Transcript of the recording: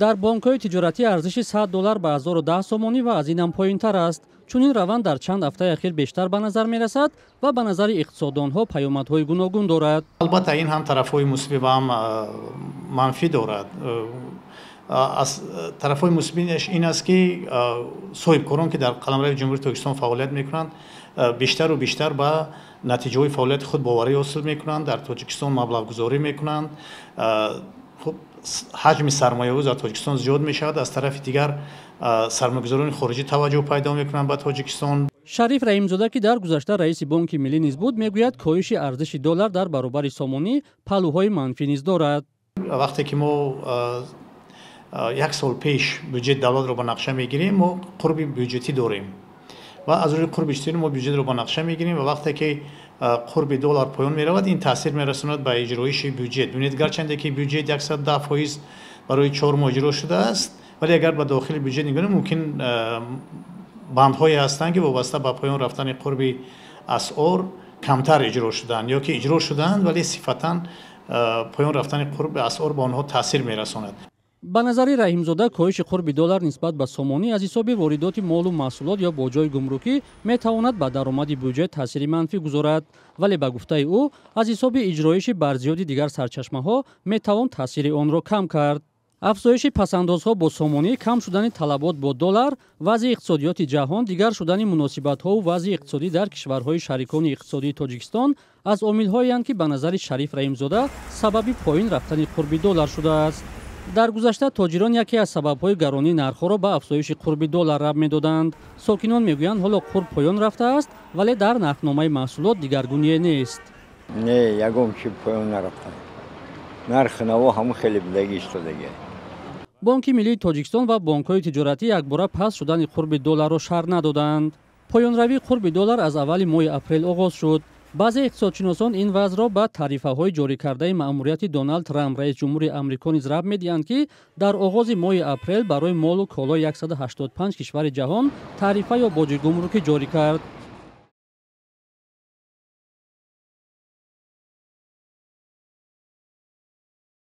дар бонкҳои тиҷоратӣ арзиши $100 ба $1010 сомонӣ ва аз инам поинтар аст. чунин раванд дар чанд ҳафтаи ахир бештар ба назар мерасад ва ба назари иқтисоддонҳо паёмадҳои гуногун дорад. албатта ин ҳам тарафҳои мусбӣ ва ҳам манфӣ дорад. аз тарафҳои мусбинаш ин аст ки соҳибкорон ки дар қаламрави ҷумҳурии Тоҷикистон фаъолият мекунанд бештару бештар ба натиҷаҳои фаъолияти худ боварӣ ҳосил мекунанд, дар Тоҷикистон маблағгузорӣ мекунанд. ҳаҷми сармоявӣ дар Тоҷикистон зиёд мешавад. аз тарафи дигар сармоягузорони хориҷӣ таваҷҷӯҳ пайдо мекунанд ба Тоҷикистон. Шариф Раҳимзода, ки дар гузашта раиси бонки миллӣ низ буд, мегӯяд коҳиши арзиши доллар дар баробари сомонӣ паҳлӯҳои манфӣ низ дорад. вақте ки мо як сол пеш бюджет давлатро ба нақша мегирем, мо қурби бюджетӣ дорем ва аз рӯи қурби бюджетӣ мо бюджетро ба нақша мегирем ва вақте ки қурби доллар поён меравад, ин таъсир мерасонад ба иҷроиши бюджет. бинед гарчанде ки бюджет 110% барои 4 моҳ иҷро шудааст, вале агар ба дохили бюджет нигоҳ мумкин бандҳое ҳастанд ки вобаста ба поён рафтани қурби асъор камтар иҷро шуданд ё ки иҷро шуданд, вале сифатан поён рафтани қурби асъор ба онҳо таъсир мерасонад. ба назари Раҳимзода, коҳиши қурби доллар нисбат ба сомонӣ аз ҳисоби воридоти молу маҳсулот ё боҷои гумрукӣ метавонад ба даромади бюджет таъсири манфӣ гузорад, вале ба гуфтаи ӯ, аз ҳисоби иҷроиши барзиёди дигар сарчашмаҳо метавон таъсири онро кам кард. афзоиши пасандозҳо бо сомонӣ, кам шудани талабот бо доллар, вазъи иқтисодиёти ҷаҳон, дигар шудани муносибатҳову вазъи иқтисодӣ дар кишварҳои шарикони иқтисодии Тоҷикистон аз омилҳоеанд, ки ба назари Шариф Раҳимзода сабаби поин рафтани қурби доллар шудааст. дар гузашта тоҷирон яке аз сабабҳои гаронии нархҳоро ба афзоиши қурби доллар рабт медоданд. сокинон мегӯянд ҳоло қурб поён рафтааст, вале дар нархномаи маҳсулот дигаргуние нест. не ягон чи поён нарафта. нархи наво ҳамон хеле будагӣ истодагӣ. бонки миллии Тоҷикистон ва бонкҳои тиҷоратӣ якбора паст шудани қурби долларро шарҳ надоданд. поёнравии қурби доллар аз аввали моҳи апрел оғоз шуд. баъзе иқтисодшиносон ин вазъро ба тарифаҳои ҷорикардаи маъмурияти Доналд Трамп, раис ҷумҳури Амрико низ рабт медиҳанд, ки дар оғози моҳи апрел барои молу колои 185 кишвари ҷаҳон тарифа ё боҷи гумрукӣ ҷорӣ кард.